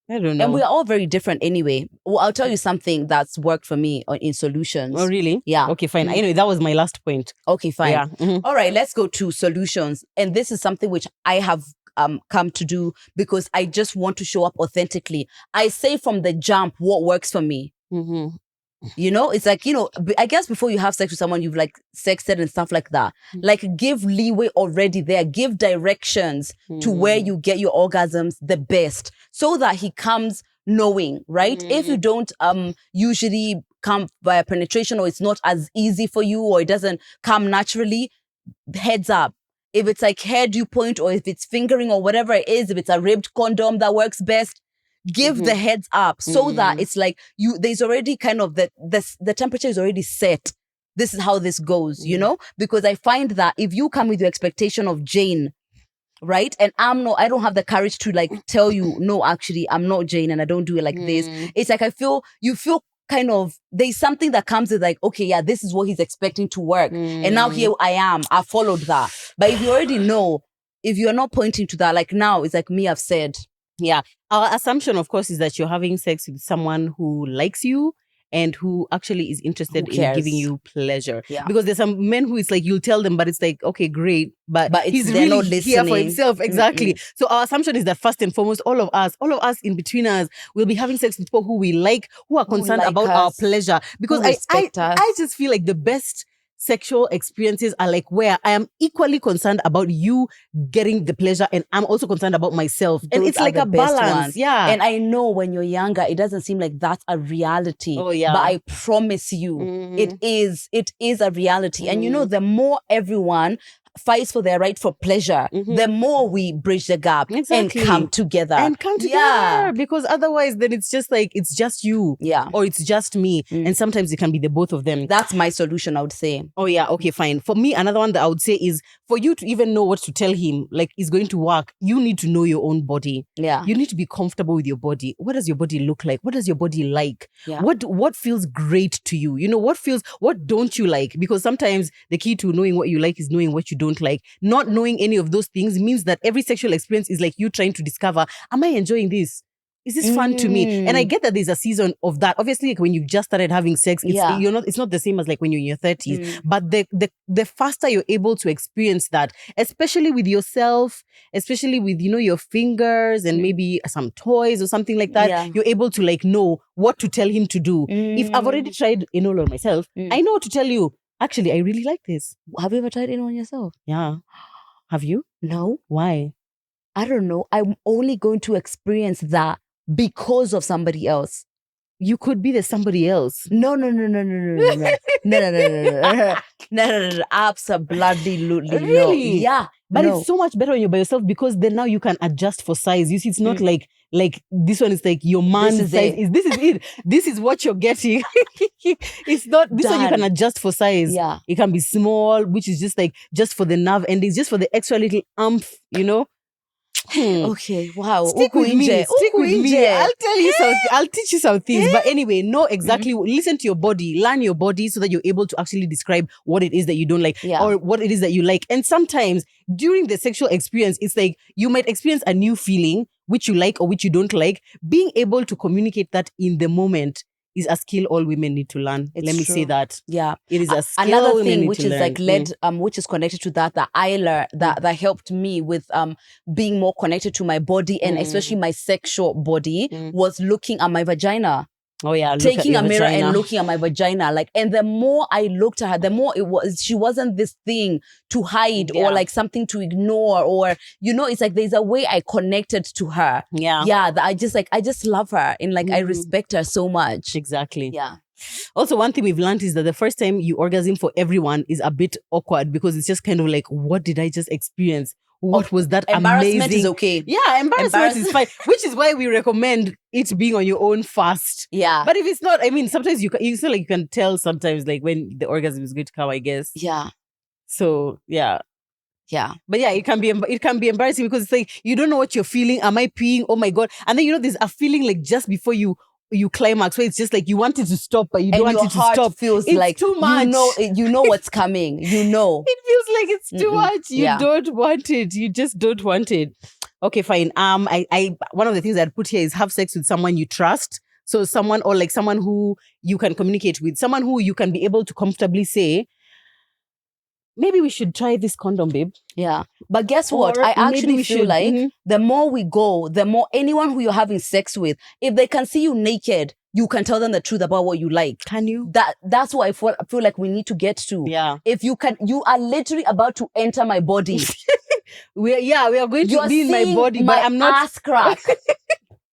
I don't know. And we are all very different anyway. Well, I'll tell you something that's worked for me in solutions. Oh, really? Yeah. Okay, fine. Anyway, that was my last point. Okay, fine. Yeah. Mhm. All right, let's go to solutions. And this is something which I have come to do because I just want to show up authentically. I say from the jump what works for me. Mhm. You know, it's like, you know, I guess before you have sex with someone, you've like sexted and stuff like that. Like give leeway already there. Give directions to where you get your orgasms the best so that he comes knowing, right? If you don't usually come via penetration or it's not as easy for you or it doesn't come naturally, heads up. If it's like hair dew point or if it's fingering or whatever it is, if it's a ribbed condom that works best, give the heads up so that it's like there's already kind of the temperature is already set. This is how this goes, you know? Because I find that if you come with your expectation of Jane, right? And I don't have the courage to like tell you, no, actually, I'm not Jane and I don't do it like this. It's like you feel kind of, there's something that comes with like, okay, yeah, this is what he's expecting to work. And now here I am, I followed that. But if you already know, if you're not pointing to that, like now, it's like me, I've said. Yeah. Our assumption, of course, is that you're having sex with someone who likes you and who actually is interested in giving you pleasure. Yeah. Because there's some men who it's like, you'll tell them, but it's like, okay, great. But he's they're really not here for listening. himself. Exactly. So our assumption is that first and foremost, all of us in between us will be having sex with people who we like, who are concerned like about our pleasure. Because I just feel like the best sexual experiences are like where I am equally concerned about you getting the pleasure and I'm also concerned about myself. And it's like a balance. Yeah. And I know when you're younger, it doesn't seem like that's a reality. Oh, yeah. But I promise you, it is a reality. And you know, the more everyone fights for their right for pleasure, the more we bridge the gap and come together. Yeah. Because otherwise then it's just like, it's just you. Yeah. Or it's just me. And sometimes it can be the both of them. That's my solution, I would say. Oh yeah, okay, fine. For me, another one that I would say is for you to even know what to tell him, like is going to work, you need to know your own body. Yeah. You need to be comfortable with your body. What does your body look like? What does your body like? Yeah. What feels great to you? You know, what don't you like? Because sometimes the key to knowing what you like is knowing what you don't like. Not knowing any of those things means that every sexual experience is like you trying to discover, am I enjoying this? Is this fun to me? And I get that there's a season of that. Obviously, like when you've just started having sex, it's not the same as like when you're in your 30s. But the faster you're able to experience that, especially with yourself, especially with, you know, your fingers and maybe some toys or something like that, you're able to like know what to tell him to do. If I've already tried anal on myself, I know what to tell you. Actually, I really like this. Have you ever tried anal on yourself? Yeah. Have you? No. Why? I don't know. I'm only going to experience that because of somebody else. You could be the somebody else. No. No. Absolutely Really? no. Yeah. But it's so much better when you're by yourself because then now you can adjust for size. You see, it's not like this one is like your man's size. This is it. This is what you're getting. It's not this one you can adjust for size. Yeah. It can be small, which is just like just for the nerve endings, just for the extra little umph, you know. Okay, wow. Stick with me. I'll tell you something. I'll teach you some things. But anyway, know exactly. Listen to your body. Learn your body so that you're able to actually describe what it is that you don't like or what it is that you like. And sometimes during the sexual experience, it's like you might experience a new feeling which you like or which you don't like. Being able to communicate that in the moment is a skill all women need to learn. Let me say that. Yeah. It is a skill another women thing need which to is learn. like which is connected to that I learned that helped me with being more connected to my body and especially my sexual body was looking at my vagina. Oh yeah, taking a mirror and looking at my vagina, like, and the more I looked at her, the more she wasn't this thing to hide or like something to ignore, or you know, it's like there's a way I connected to her. That I just love her and like I respect her so much. Exactly. Yeah. Also, one thing we've learned is that the first time you orgasm for everyone is a bit awkward because it's just kind of like, what did I just experience? What was that embarrassment amazing? Is okay. Yeah, embarrassment is fine, which is why we recommend it being on your own first. Yeah. But if it's not, I mean, sometimes you feel like you can tell sometimes like when the orgasm is going to come, I guess. Yeah. So, yeah. Yeah. But yeah, it can be embarrassing because it's like, you don't know what you're feeling. Am I peeing? Oh my God. And then, you know, there's a feeling like just before you climax where it's just like you want it to stop, but you don't want it to stop. Feels it's like too much. You know what's coming. You know. It feels like it's too much. You don't want it. You just don't want it. Okay, fine. I one of the things I'd put here is have sex with someone you trust. So someone, or like someone who you can communicate with, someone who you can be able to comfortably say, maybe we should try this condom, babe. Yeah. But guess what? Or I maybe actually we feel should- like Mhm. the more we go, the more anyone who you're having sex with, if they can see you naked, you can tell them the truth about what you like. Can you? That's what I feel like we need to get to. Yeah. If you can, you are literally about to enter my body. We are going to You're be in my seeing body, my but I'm not. ass crack.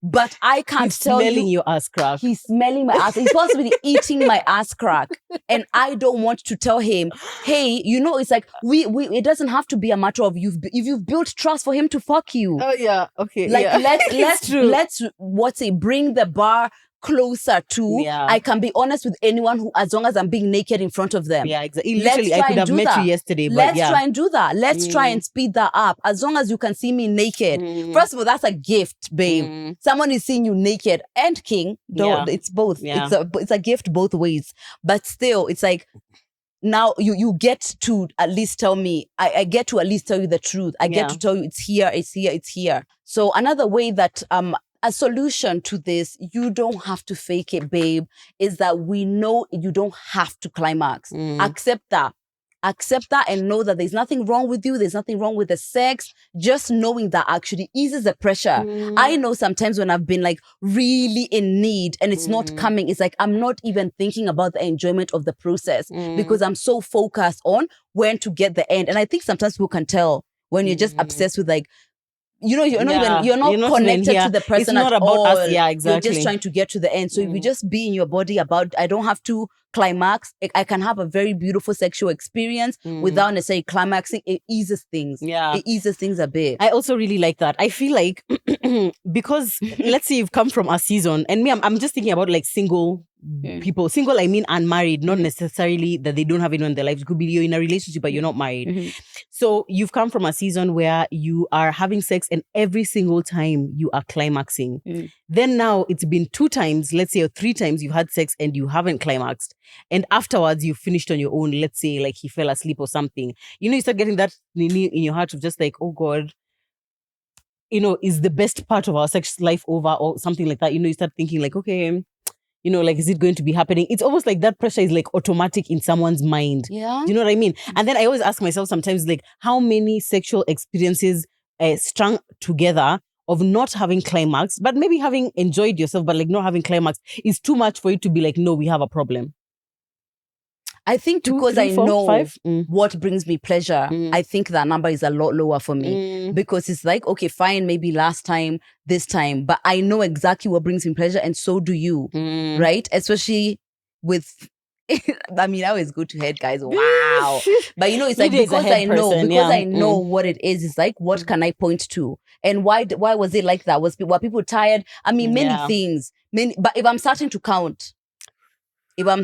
But I can't He's tell smelling you. your ass crack. He's smelling my ass. He's supposed to be eating my ass crack. And I don't want to tell him, hey, you know, it's like we it doesn't have to be a matter of if you've built trust for him to fuck you. Oh yeah, okay. Like yeah. let's bring the bar closer to. Yeah. I can be honest with anyone who, as long as I'm being naked in front of them. Yeah, exactly. Let's Literally, try I could and have do met that. you yesterday, but Let's yeah. try and do that. Let's try and speed that up. As long as you can see me naked. First of all, that's a gift, babe. Someone is seeing you naked and king. Yeah. It's both. Yeah. It's a gift both ways. But still, it's like now you get to at least tell me. I get to at least tell you the truth. I get Yeah. to tell you it's here, it's here, it's here. So another way that a solution to this, you don't have to fake it, babe, is that we know you don't have to climax. Accept that. Accept that and know that there's nothing wrong with you. There's nothing wrong with the sex. Just knowing that actually eases the pressure. I know sometimes when I've been like really in need and it's not coming, it's like I'm not even thinking about the enjoyment of the process because I'm so focused on when to get the end. And I think sometimes people can tell when you're just obsessed with like, you know, you're not connected to the person It's not at about all. us. Yeah, exactly. You're just trying to get to the end. So if you just be in your body I don't have to climax. I can have a very beautiful sexual experience without necessarily climaxing. It eases things. Yeah. It eases things a bit. I also really like that. I feel like because let's say you've come from a season, and me, I'm just thinking about like single people. Single, I mean unmarried, not necessarily that they don't have anyone in their lives. It could be you're in a relationship, but you're not married. So you've come from a season where you are having sex and every single time you are climaxing. Then now it's been 2 times, let's say, or 3 times you've had sex and you haven't climaxed. And afterwards you finished on your own. Let's say like he fell asleep or something. You know, you start getting that in your heart of just like, oh God, you know, is the best part of our sex life over or something like that? You know, you start thinking like, okay, you know, like, is it going to be happening? It's almost like that pressure is like automatic in someone's mind. Yeah. Do you know what I mean? And then I always ask myself sometimes, like, how many sexual experiences strung together of not having climax, but maybe having enjoyed yourself, but like not having climax is too much for you to be like, no, we have a problem. I think 2, because 3, I 4, know 5. what brings me pleasure, I think that number is a lot lower for me because it's like, okay, fine, maybe last time, this time, but I know exactly what brings me pleasure and so do you, right? Especially with, I mean, I always go to head, guys. Wow. But you know, it's like, Lydia is a because head I know, person, because yeah. I know what it is, it's like, what can I point to? And why was it like that? Were people tired? I mean, many things, but if I'm starting to count, if I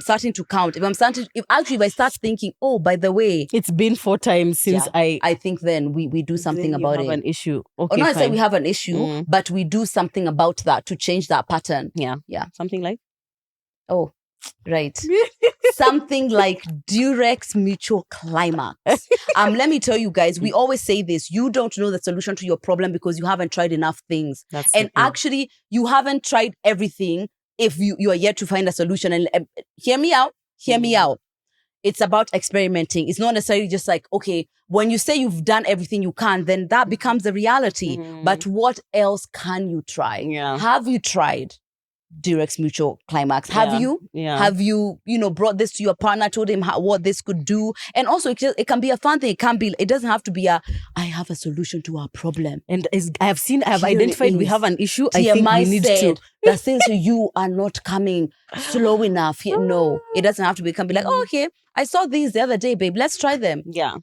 start thinking, oh, by the way, it's been 4 times since I think then we do something about it. Have an issue. Or Okay, not fine. say we have an issue, but we do something about that to change that pattern. Yeah. Something like? Oh, right. Something like Durex Mutual Climax. Let me tell you guys, we always say this. You don't know the solution to your problem because you haven't tried enough things. Actually, you haven't tried everything if you are yet to find a solution. And hear me out. It's about experimenting. It's not necessarily just like, okay, when you say you've done everything you can, then that becomes the reality. But what else can you try? Yeah. Have you tried Durex Mutual Climax? Have you? Yeah. Have you, brought this to your partner, told him what this could do? And also, it can be a fun thing. It doesn't have to be I have a solution to our problem. And I have identified we have an issue. TMI I think we need to. that since you are not coming slow enough. No, it doesn't have to be. It can be like, oh, okay, I saw these the other day, babe. Let's try them. Yeah.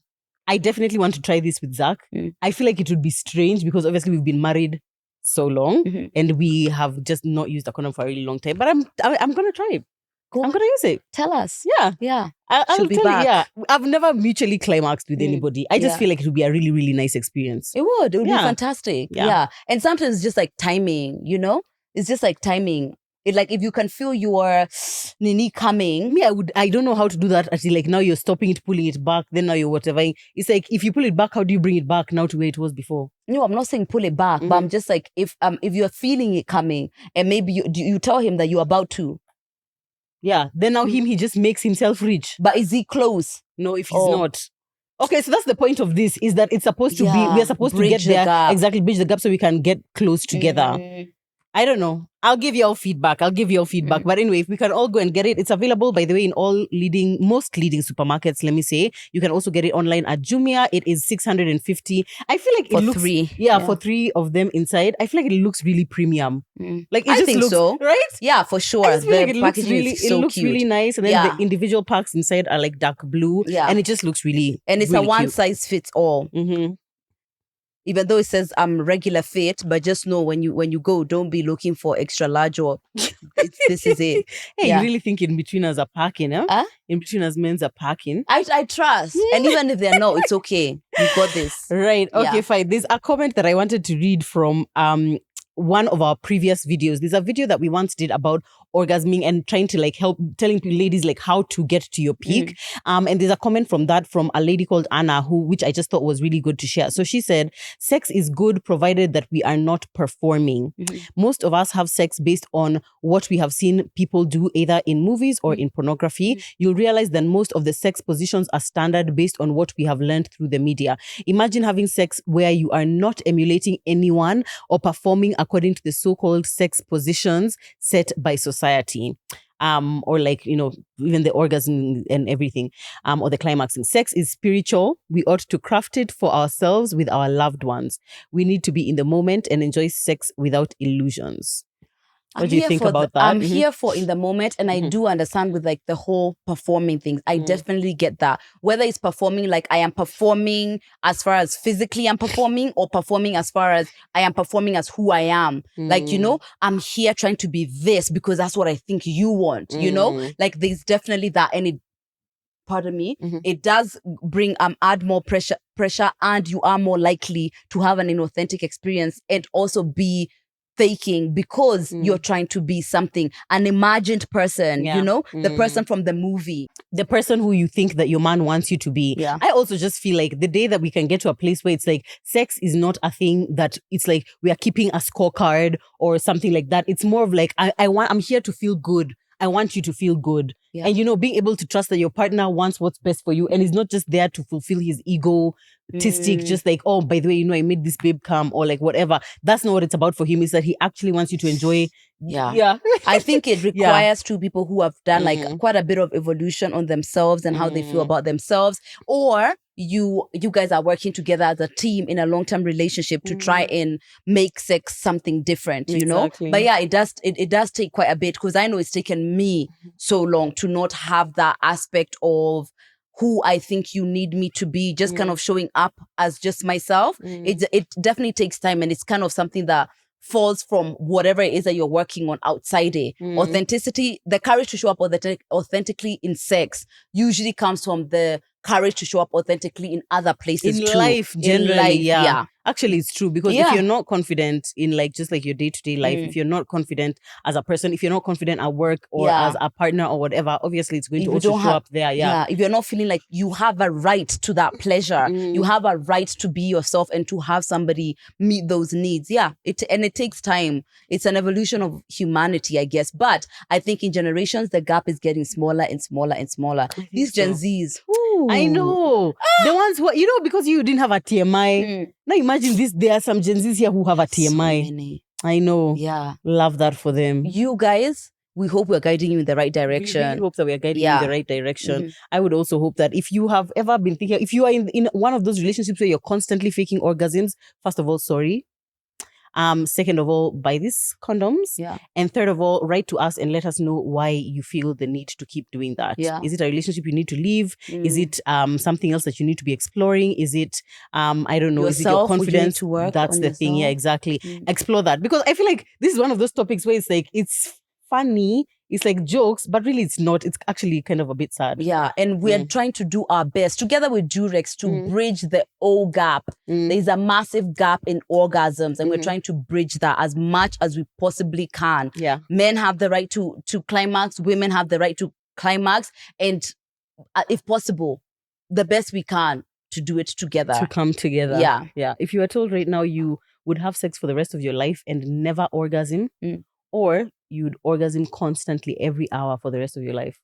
I definitely want to try this with Zach. I feel like it would be strange because obviously we've been married so long and we have just not used a condom for a really long time. But I'm gonna try it. I'm gonna use it. Tell us. Yeah. I'll be tell back. you. Yeah. I've never mutually climaxed with anybody. I just feel like it would be a really, really nice experience. It would be fantastic. Yeah. And sometimes it's just like timing, It's just like timing. It like if you can feel your nini coming. Me, I don't know how to do that until like now you're stopping it, pulling it back, then now you're whatever. It's like if you pull it back, how do you bring it back now to where it was before? No, I'm not saying pull it back, but I'm just like if you're feeling it coming and maybe you tell him that you're about to. Yeah, then now he just makes himself rich. But is he close? No, if he's not. Okay, so that's the point of this, is that it's supposed to be, we are supposed to get there, gap. exactly, bridge the gap so we can get close together. I don't know. I'll give you all feedback. But anyway, if we can all go and get it, it's available, by the way, in most leading supermarkets, let me say. You can also get it online at Jumia. It is 650. I feel like it looks... three. Yeah, for 3 of them inside. I feel like it looks really premium. Like, it I just think looks... so. Right? Yeah, for sure. I just feel like it looks cute. really nice. And then the individual packs inside are like dark blue. Yeah. And it just looks really... And it's really a one cute. size fits all. Even though it says regular fit, but just know when you go, don't be looking for extra large or this is it. Hey, you really think In Between Us are packing, huh? In Between Us men's are packing. I trust. And even if they're not, it's okay. You got this. Right. Okay, fine. There's a comment that I wanted to read from one of our previous videos. There's a video that we once did about orgasming and trying to like help telling ladies like how to get to your peak. And there's a comment from a lady called Anna, which I just thought was really good to share. So she said, sex is good provided that we are not performing. Most of us have sex based on what we have seen people do either in movies or in pornography. You'll realize that most of the sex positions are standard based on what we have learned through the media. Imagine having sex where you are not emulating anyone or performing according to the so-called sex positions set by society. Or like, even the orgasm and everything, or the climaxing. Sex is spiritual. We ought to craft it for ourselves with our loved ones. We need to be in the moment and enjoy sex without illusions. What do you think about that? I'm here for in the moment, and I do understand with like the whole performing things. I definitely get that. Whether it's performing like I am performing as far as physically I'm performing, or performing as far as I am performing as who I am. Like, I'm here trying to be this because that's what I think you want, Like there's definitely that, and it does bring add more pressure, and you are more likely to have an inauthentic experience and also be faking because you're trying to be something, an imagined person, the person from the movie, the person who you think that your man wants you to be. I also just feel like the day that we can get to a place where it's like sex is not a thing that it's like we are keeping a scorecard or something like that. It's more of like I'm here to feel good. I want you to feel good. And, being able to trust that your partner wants what's best for you and is not just there to fulfill his egotistic, just like, oh, by the way, I made this babe come, or like whatever. That's not what it's about for him. Is that he actually wants you to enjoy. Yeah. I think it requires two people who have done like quite a bit of evolution on themselves and how they feel about themselves, or you guys are working together as a team in a long-term relationship to try and make sex something different, But yeah, it does take quite a bit, because I know it's taken me so long to not have that aspect of who I think you need me to be, just kind of showing up as just myself. It definitely takes time, and it's kind of something that falls from whatever it is that you're working on outside it. Authenticity, the courage to show up authentically in sex usually comes from the courage to show up authentically in other places in too. life generally. In life, yeah. Actually, it's true, because if you're not confident in like just like your day-to-day life, if you're not confident as a person, if you're not confident at work or as a partner or whatever, obviously it's going to also show up there. If you're not feeling like you have a right to that pleasure, you have a right to be yourself and to have somebody meet those needs. It takes time. It's an evolution of humanity, I guess. But I think in generations, the gap is getting smaller and smaller and smaller. These Gen Zs. I know. The ones who, because you didn't have a TMI. Now imagine this, there are some Gen Zs here who have a TMI. So many. I know. Yeah. Love that for them. You guys, we hope we're guiding you in the right direction. We really hope that we're guiding you in the right direction. I would also hope that if you have ever been thinking, if you are in one of those relationships where you're constantly faking orgasms, first of all, sorry. Second of all, buy these condoms. And third of all, write to us and let us know why you feel the need to keep doing that. Is it a relationship you need to leave? Is it something else that you need to be exploring? Is it I don't know, is it your confidence? To work That's the thing. Yeah, exactly. Explore that, because I feel like this is one of those topics where it's like it's funny. it's like jokes, but really it's not. It's actually kind of a bit sad. Yeah, and we're trying to do our best together with Durex to bridge the O gap. There's a massive gap in orgasms, and we're trying to bridge that as much as we possibly can. Yeah. Men have the right to climax, women have the right to climax, and if possible, the best we can to do it together. To come together. Yeah. Yeah. If you were told right now you would have sex for the rest of your life and never orgasm, or you'd orgasm constantly every hour for the rest of your life.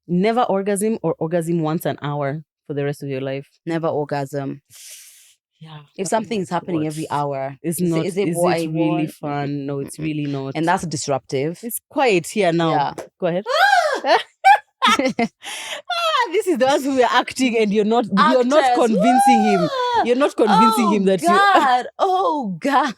Never orgasm or orgasm once an hour for the rest of your life. Never orgasm. Yeah. If something is happening every hour, is it what I really want? fun? No, it's really not. And that's disruptive. It's quiet here now. Yeah. Go ahead. This is the ones who are acting, and you're not convincing him. You're not convincing him that Oh God.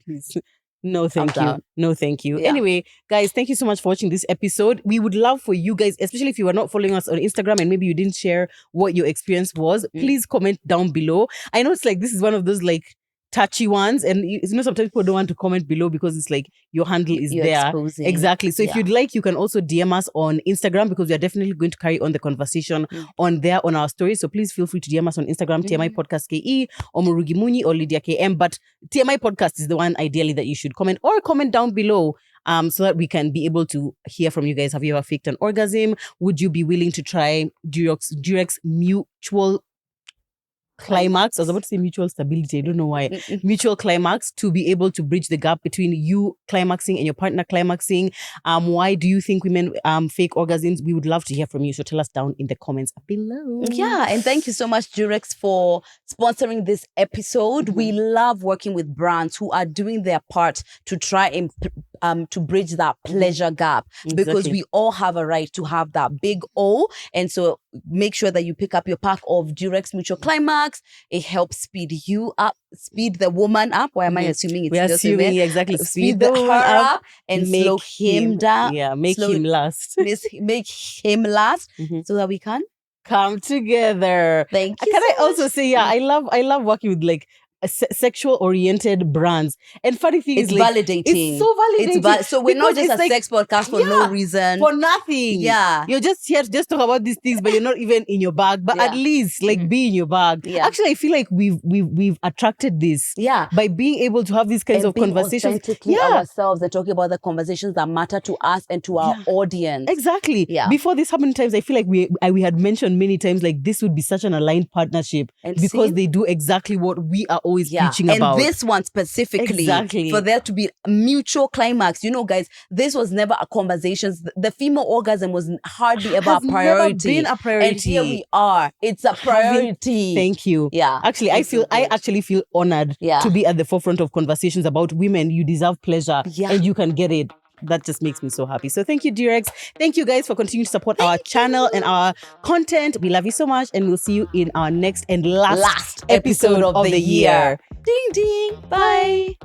Please. No, thank you. Down. No, thank you. Yeah. Anyway, guys, thank you so much for watching this episode. We would love for you guys, especially if you are not following us on Instagram and maybe you didn't share what your experience was, please comment down below. I know it's like, this is one of those like touchy ones, and sometimes people don't want to comment below because it's like your handle is there. Exposing. Exactly. So if you'd like, you can also DM us on Instagram, because we are definitely going to carry on the conversation on there on our stories. So please feel free to DM us on Instagram, TMI Podcast KE, or Murugi Muni, or Lydia KM. But TMI Podcast is the one ideally that you should comment down below. So that we can be able to hear from you guys. Have you ever faked an orgasm? Would you be willing to try Durex mutual climax? I was about to say mutual stability. I don't know why. Mutual climax, to be able to bridge the gap between you climaxing and your partner climaxing. Why do you think women fake orgasms? We would love to hear from you. So tell us down in the comments below. Yeah, and thank you so much, Durex, for sponsoring this episode. We love working with brands who are doing their part to try and to bridge that pleasure gap, because we all have a right to have that big O. And so make sure that you pick up your pack of Durex Mutual Climax. It helps speed you up, speed the woman up. Why am I assuming it's We're assuming exactly. Speed the her up and slow him down. Yeah, make him last. Make him last so that we can come together. Thank you. Can I also say, I love working with like sexual oriented brands, and funny thing it's is like, validating. It's so validating. So we're not just a sex podcast for no reason, for nothing. Yeah, you're just here to just talk about these things, but you're not even in your bag. But at least like be in your bag. Yeah. Actually, I feel like we've attracted this. Yeah, by being able to have these kinds of conversations. Ourselves and talking about the conversations that matter to us and to our audience. Exactly. Yeah. Before this, how many times I feel like we had mentioned many times like this would be such an aligned partnership, and because they do exactly what we are always preaching about. And this one specifically, for there to be a mutual climax. You know, guys, this was never a conversation. The female orgasm was hardly ever a priority. Never been a priority. And here we are. It's a priority. Thank you. Yeah. Actually, I actually feel honored to be at the forefront of conversations about women. You deserve pleasure, and you can get it. That just makes me so happy. So thank you, Durex. Thank you guys for continuing to support our channel and our content. We love you so much, and we'll see you in our next and last episode of the year. Ding ding. Bye.